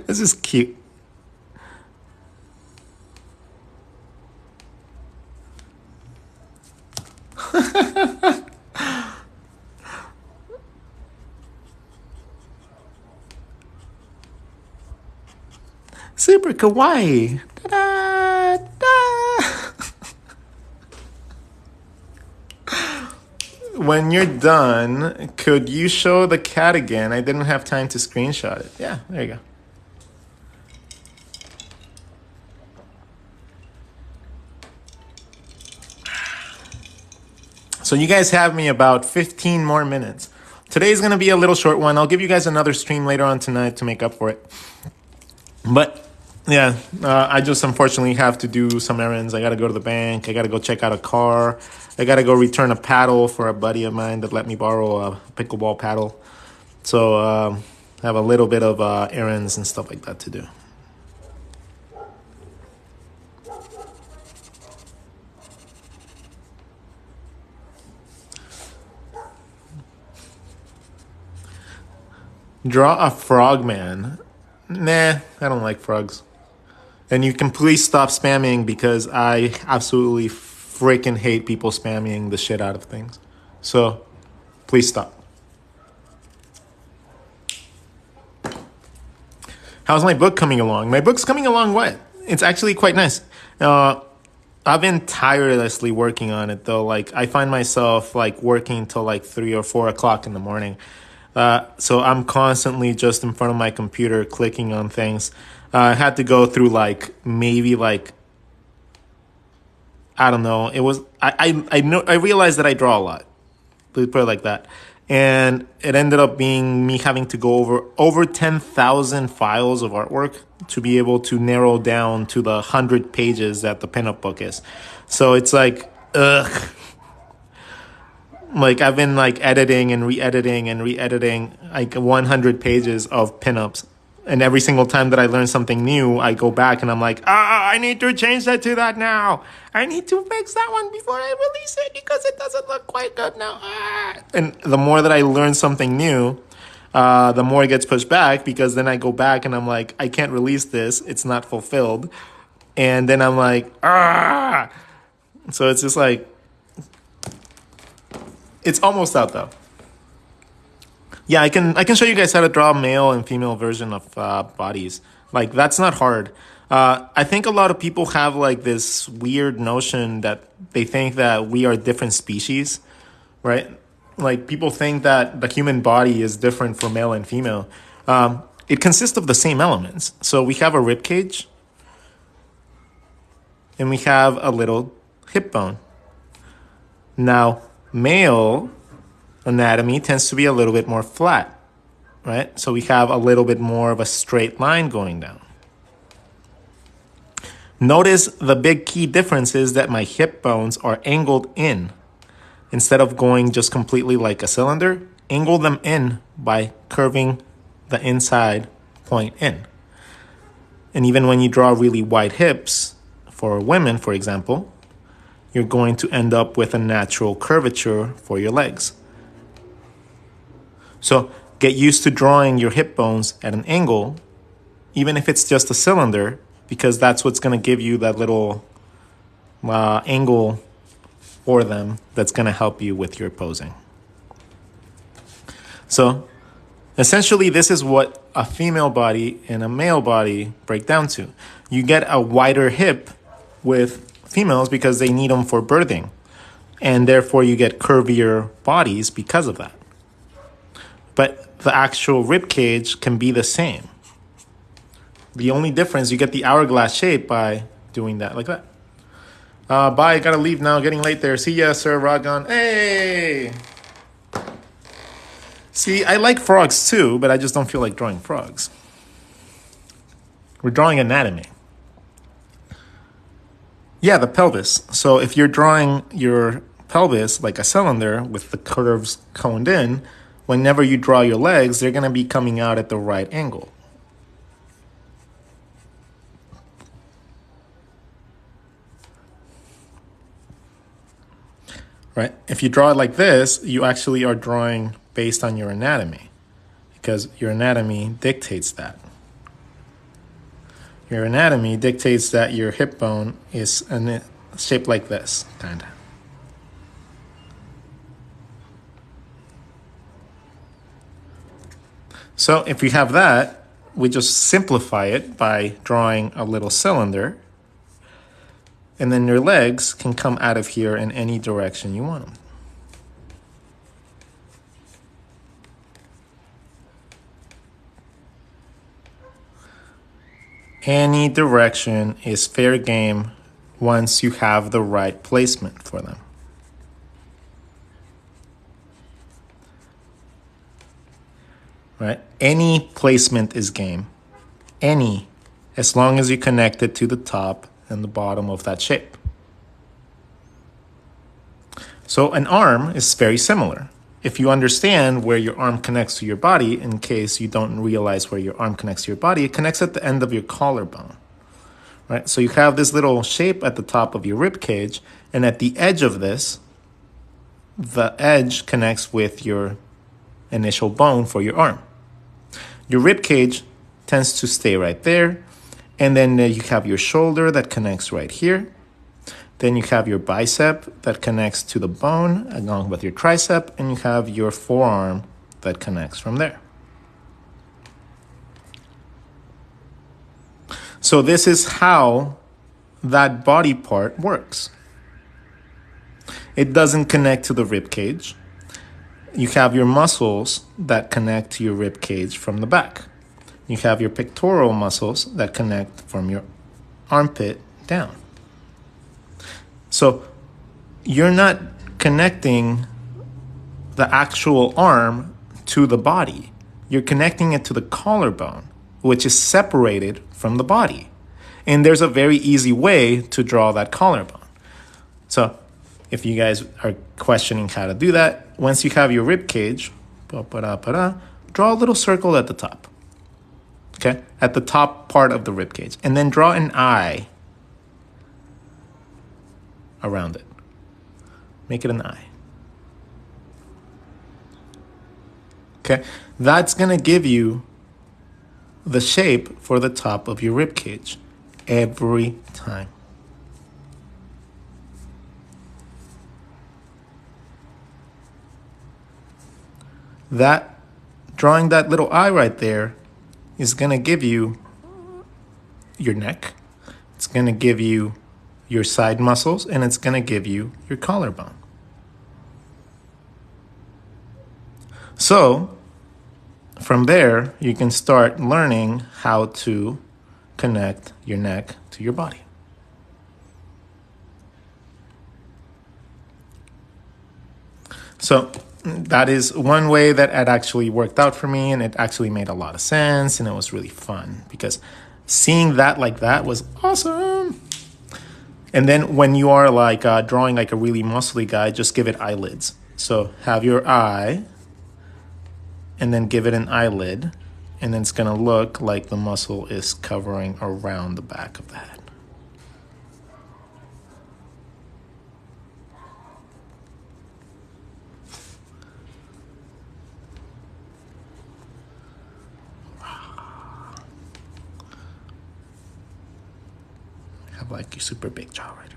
[SPEAKER 1] This is cute. Super kawaii. Da-da-da. When you're done, could you show the cat again? I didn't have time to screenshot it. Yeah, there you go. So you guys have me about 15 more minutes. Today's going to be a little short one. I'll give you guys another stream later on tonight to make up for it. But yeah, I just unfortunately have to do some errands. I got to go to the bank. I got to go check out a car. I got to go return a paddle for a buddy of mine that let me borrow a pickleball paddle. So I have a little bit of errands and stuff like that to do. Draw a frogman. Nah, I don't like frogs. And you can please stop spamming because I absolutely freaking hate people spamming the shit out of things. So, please stop. How's my book coming along? My book's coming along what? It's actually quite nice. I've been tirelessly working on it though. Like I find myself like working till like 3 or 4 o'clock in the morning. So I'm constantly just in front of my computer clicking on things. I had to go through like maybe like I don't know. It was I realized that I draw a lot. Let's put it like that. And it ended up being me having to go over 10,000 files of artwork to be able to narrow down to the 100 pages that the pinup book is. So it's like, ugh. Like I've been like editing and re-editing like 100 pages of pinups. And every single time that I learn something new, I go back and I'm like, I need to change that to that now. I need to fix that one before I release it because it doesn't look quite good now. And the more that I learn something new, the more it gets pushed back, because then I go back and I'm like, I can't release this. It's not fulfilled. And then I'm like, So it's just like, it's almost out though. Yeah, I can show you guys how to draw a male and female version of bodies. Like, that's not hard. I think a lot of people have like this weird notion that they think that we are different species, right? Like, people think that the human body is different for male and female. It consists of the same elements. So we have a rib cage, and we have a little hip bone. Now, male anatomy tends to be a little bit more flat, right? So we have a little bit more of a straight line going down. Notice the big key difference is that my hip bones are angled in. Instead of going just completely like a cylinder, angle them in by curving the inside point in. And even when you draw really wide hips, for women, for example, you're going to end up with a natural curvature for your legs. So get used to drawing your hip bones at an angle, even if it's just a cylinder, because that's what's going to give you that little angle for them that's going to help you with your posing. So essentially, this is what a female body and a male body break down to. You get a wider hip with females because they need them for birthing, and therefore you get curvier bodies because of that. But the actual rib cage can be the same. The only difference, you get the hourglass shape by doing that like that. Bye, gotta leave now, getting late there. See ya, Sir Ragon. Hey! See, I like frogs too, but I just don't feel like drawing frogs. We're drawing anatomy. Yeah, the pelvis. So if you're drawing your pelvis like a cylinder with the curves coned in, whenever you draw your legs, they're going to be coming out at the right angle. Right? If you draw it like this, you actually are drawing based on your anatomy, because your anatomy dictates that. Your anatomy dictates that your hip bone is shaped like this, kind of. So if we have that, we just simplify it by drawing a little cylinder, and then your legs can come out of here in any direction you want them. Any direction is fair game once you have the right placement for them. Right? Any placement is game. Any, as long as you connect it to the top and the bottom of that shape. So an arm is very similar. If you understand where your arm connects to your body, in case you don't realize where your arm connects to your body, it connects at the end of your collarbone. Right? So you have this little shape at the top of your rib cage, and at the edge of this, the edge connects with your initial bone for your arm. Your rib cage tends to stay right there, and then you have your shoulder that connects right here. Then you have your bicep that connects to the bone along with your tricep, and you have your forearm that connects from there. So this is how that body part works. It doesn't connect to the rib cage. You have your muscles that connect to your rib cage from the back. You have your pectoral muscles that connect from your armpit down. So you're not connecting the actual arm to the body. You're connecting it to the collarbone, which is separated from the body. And there's a very easy way to draw that collarbone. So if you guys are questioning how to do that, once you have your rib cage, draw a little circle at the top. Okay, at the top part of the rib cage. And then draw an eye around it. Make it an eye. Okay, that's gonna give you the shape for the top of your rib cage every time. That drawing that little eye right there is gonna give you your neck. It's gonna give you your side muscles, and it's gonna give you your collarbone. So from there, you can start learning how to connect your neck to your body. So that is one way that it actually worked out for me, and it actually made a lot of sense, and it was really fun because seeing that like that was awesome. And then when you are like drawing like a really muscly guy, just give it eyelids. So have your eye and then give it an eyelid, and then it's gonna look like the muscle is covering around the back of the head. Have like your super big jaw right here.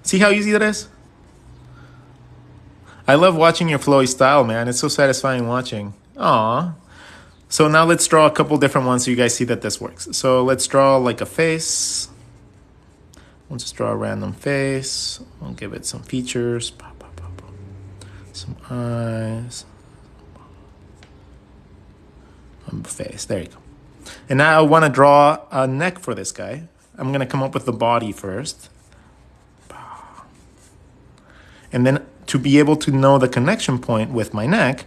[SPEAKER 1] See how easy that is? I love watching your flowy style, man. It's so satisfying watching. Aw. So now let's draw a couple different ones so you guys see that this works. So let's draw like a face. We'll just draw a random face. We'll give it some features. Some eyes. Face. There you go. And now I want to draw a neck for this guy. I'm going to come up with the body first. And then to be able to know the connection point with my neck,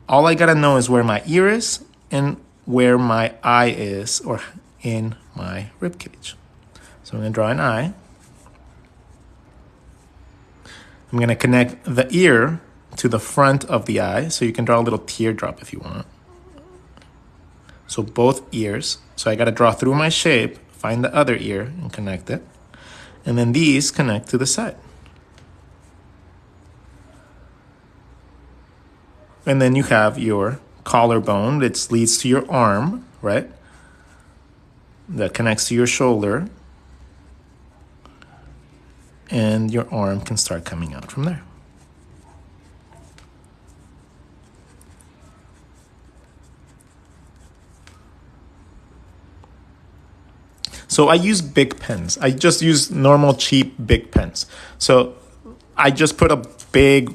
[SPEAKER 1] all I got to know is where my ear is and where my eye is, or in my rib cage. So I'm going to draw an eye. I'm going to connect the ear to the front of the eye. So you can draw a little teardrop if you want. So both ears. So I got to draw through my shape, find the other ear and connect it. And then these connect to the side. And then you have your collarbone that leads to your arm, right? That connects to your shoulder. And your arm can start coming out from there. So I use big pens. I just use normal cheap big pens. So I just put a big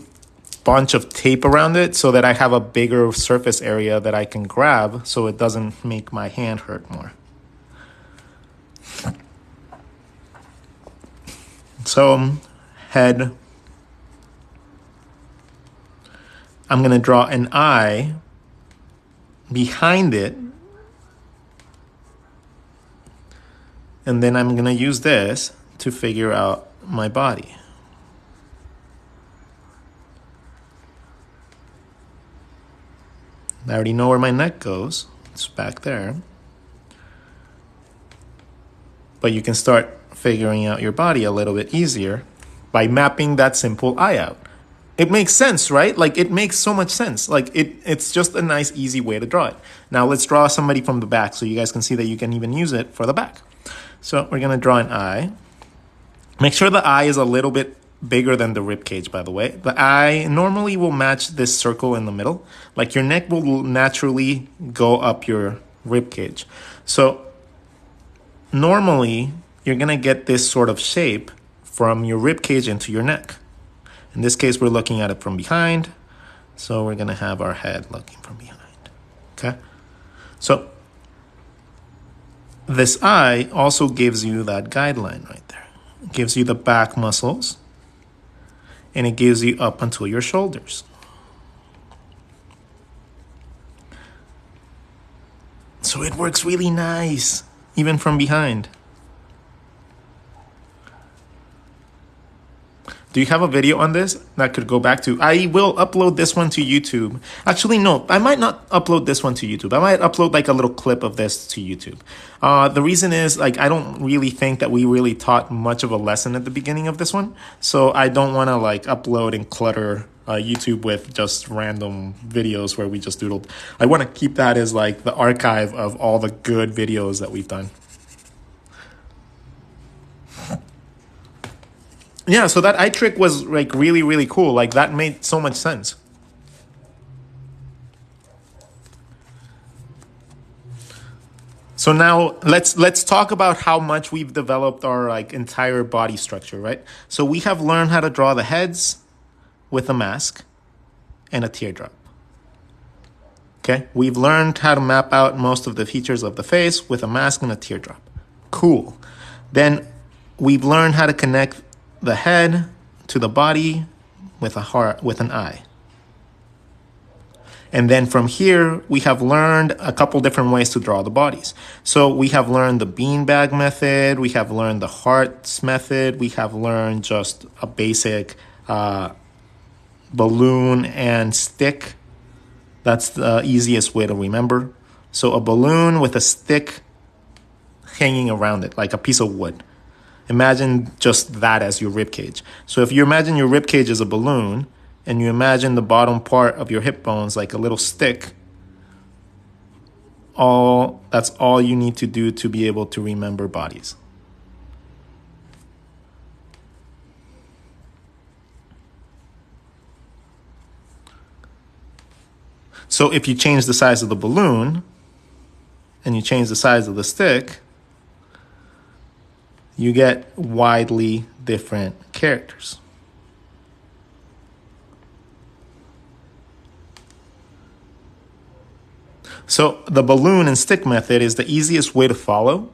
[SPEAKER 1] bunch of tape around it so that I have a bigger surface area that I can grab so it doesn't make my hand hurt more. So head. I'm going to draw an eye behind it. And then I'm going to use this to figure out my body. I already know where my neck goes. It's back there. But you can start figuring out your body a little bit easier by mapping that simple eye out. It makes sense, right? Like, it makes so much sense. Like, it's just a nice, easy way to draw it. Now, let's draw somebody from the back so you guys can see that you can even use it for the back. So we're going to draw an eye. Make sure the eye is a little bit bigger than the rib cage, by the way. The eye normally will match this circle in the middle. Like, your neck will naturally go up your rib cage. So normally, you're going to get this sort of shape from your rib cage into your neck. In this case, we're looking at it from behind. So we're going to have our head looking from behind. Okay? So this eye also gives you that guideline right there. It gives you the back muscles and it gives you up until your shoulders. So it works really nice, even from behind. Do you have a video on this that could go back to? I will upload this one to YouTube. Actually, no, I might not upload this one to YouTube. I might upload like a little clip of this to YouTube. The reason is like I don't really think that we really taught much of a lesson at the beginning of this one. So I don't want to like upload and clutter YouTube with just random videos where we just doodled. I want to keep that as like the archive of all the good videos that we've done. Yeah, so that eye trick was like really, really cool. Like that made so much sense. So now let's talk about how much we've developed our like entire body structure, right? So we have learned how to draw the heads with a mask and a teardrop. Okay, we've learned how to map out most of the features of the face with a mask and a teardrop. Cool. Then we've learned how to connect the head to the body with a heart, with an eye. And then from here, we have learned a couple different ways to draw the bodies. So we have learned the beanbag method, we have learned the hearts method, we have learned just a basic balloon and stick. That's the easiest way to remember. So a balloon with a stick hanging around it, like a piece of wood. Imagine just that as your rib cage. So if you imagine your rib cage as a balloon and you imagine the bottom part of your hip bones like a little stick, that's all you need to do to be able to remember bodies. So if you change the size of the balloon and you change the size of the stick, you get widely different characters. So the balloon and stick method is the easiest way to follow,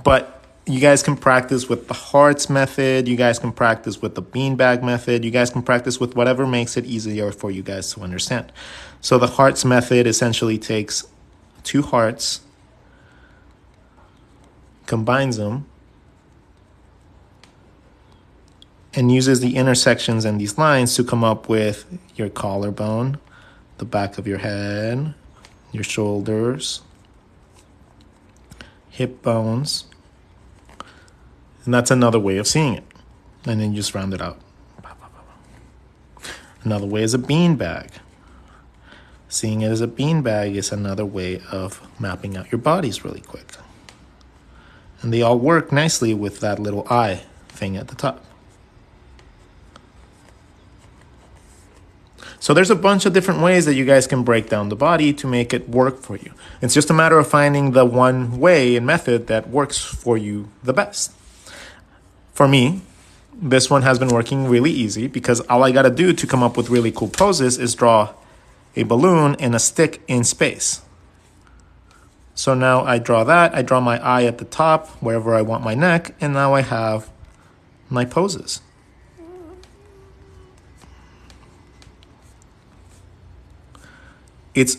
[SPEAKER 1] but you guys can practice with the hearts method, you guys can practice with the beanbag method, you guys can practice with whatever makes it easier for you guys to understand. So the hearts method essentially takes two hearts, combines them, and uses the intersections and these lines to come up with your collarbone, the back of your head, your shoulders, hip bones. And that's another way of seeing it. And then you just round it out. Another way is a beanbag. Seeing it as a beanbag is another way of mapping out your bodies really quick. And they all work nicely with that little eye thing at the top. So there's a bunch of different ways that you guys can break down the body to make it work for you. It's just a matter of finding the one way and method that works for you the best. For me, this one has been working really easy because all I got to do to come up with really cool poses is draw a balloon and a stick in space. So now I draw that, I draw my eye at the top, wherever I want my neck, and now I have my poses. It's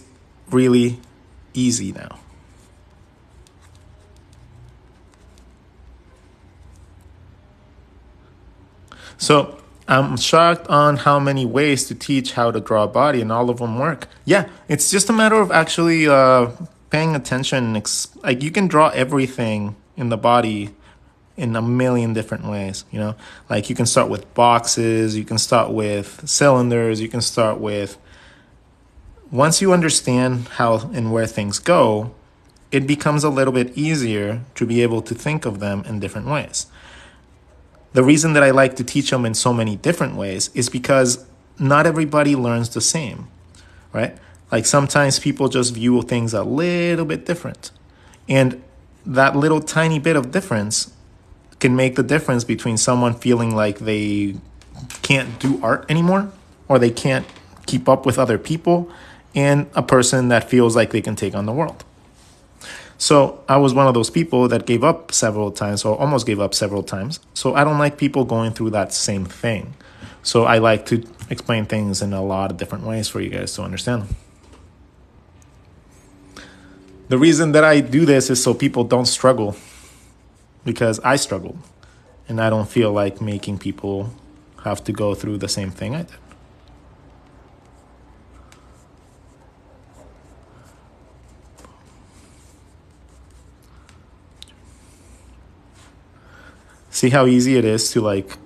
[SPEAKER 1] really easy now. So I'm shocked on how many ways to teach how to draw a body, and all of them work. Yeah, it's just a matter of actually paying attention. Like you can draw everything in the body in a million different ways, you know? Like you can start with boxes, you can start with cylinders, you can start with... Once you understand how and where things go, it becomes a little bit easier to be able to think of them in different ways. The reason that I like to teach them in so many different ways is because not everybody learns the same, right? Like sometimes people just view things a little bit different. And that little tiny bit of difference can make the difference between someone feeling like they can't do art anymore or they can't keep up with other people and a person that feels like they can take on the world. So I was one of those people that gave up several times or almost gave up several times. So I don't like people going through that same thing. So I like to explain things in a lot of different ways for you guys to understand them. The reason that I do this is so people don't struggle, because I struggled, and I don't feel like making people have to go through the same thing I did. See how easy it is to like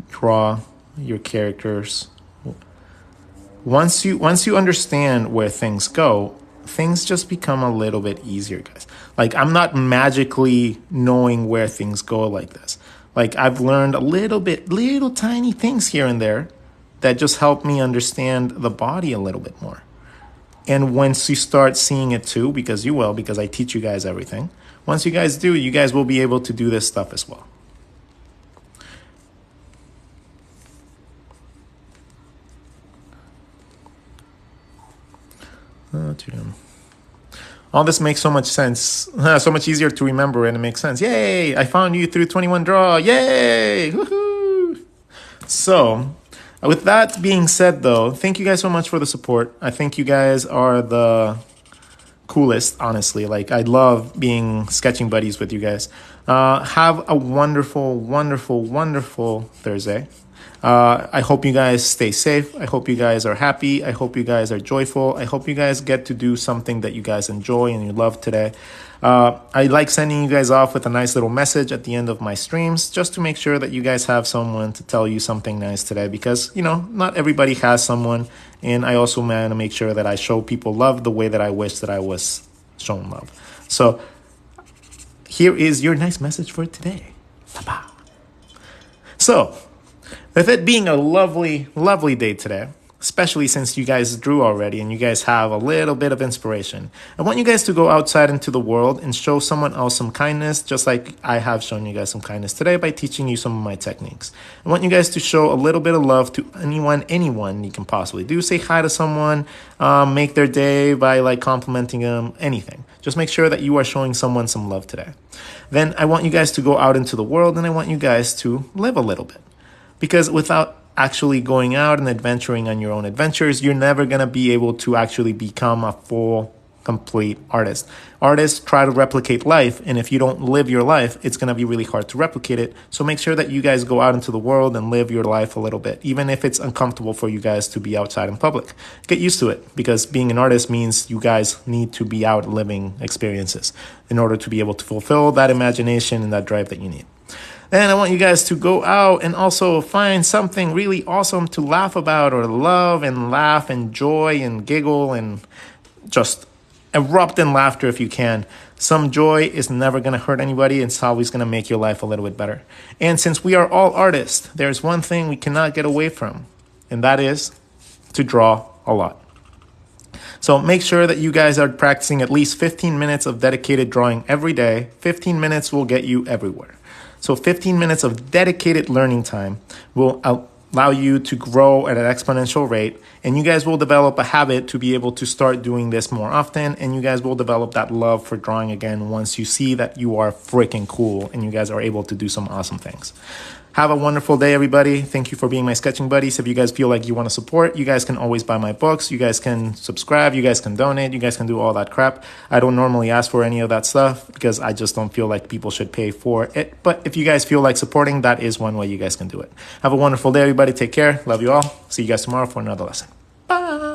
[SPEAKER 1] draw your characters. Once you understand where things go, things just become a little bit easier, guys. Like, I'm not magically knowing where things go like this. Like, I've learned a little tiny things here and there that just help me understand the body a little bit more. And once you start seeing it too, because you will, because I teach you guys everything, once you guys do, you guys will be able to do this stuff as well. All this makes so much sense, so much easier to remember, and it makes sense. Yay! I found you through 21 Draw. Yay! Woohoo! So, with that being said, though, thank you guys so much for the support. I think you guys are the coolest, honestly. Like, I love being sketching buddies with you guys. Have a wonderful, wonderful, wonderful Thursday. I hope you guys stay safe. I hope you guys are happy. I hope you guys are joyful. I hope you guys get to do something that you guys enjoy and you love today. I like sending you guys off with a nice little message at the end of my streams, just to make sure that you guys have someone to tell you something nice today, because, you know, not everybody has someone. And I also want to make sure that I show people love the way that I wish that I was shown love. So here is your nice message for today. Bye-bye. So, with it being a lovely, lovely day today, especially since you guys drew already and you guys have a little bit of inspiration, I want you guys to go outside into the world and show someone else some kindness, just like I have shown you guys some kindness today by teaching you some of my techniques. I want you guys to show a little bit of love to anyone you can possibly do. Say hi to someone, make their day by like complimenting them, anything. Just make sure that you are showing someone some love today. Then I want you guys to go out into the world and I want you guys to live a little bit. Because without actually going out and adventuring on your own adventures, you're never going to be able to actually become a full, complete artist. Artists try to replicate life, and if you don't live your life, it's going to be really hard to replicate it. So make sure that you guys go out into the world and live your life a little bit, even if it's uncomfortable for you guys to be outside in public. Get used to it, because being an artist means you guys need to be out living experiences in order to be able to fulfill that imagination and that drive that you need. Then I want you guys to go out and also find something really awesome to laugh about or love and laugh and joy and giggle and just erupt in laughter if you can. Some joy is never going to hurt anybody. It's always going to make your life a little bit better. And since we are all artists, there's one thing we cannot get away from, and that is to draw a lot. So make sure that you guys are practicing at least 15 minutes of dedicated drawing every day. 15 minutes will get you everywhere. So 15 minutes of dedicated learning time will allow you to grow at an exponential rate, and you guys will develop a habit to be able to start doing this more often, and you guys will develop that love for drawing again once you see that you are freaking cool and you guys are able to do some awesome things. Have a wonderful day, everybody. Thank you for being my sketching buddies. If you guys feel like you want to support, you guys can always buy my books. You guys can subscribe. You guys can donate. You guys can do all that crap. I don't normally ask for any of that stuff because I just don't feel like people should pay for it. But if you guys feel like supporting, that is one way you guys can do it. Have a wonderful day, everybody. Take care. Love you all. See you guys tomorrow for another lesson. Bye.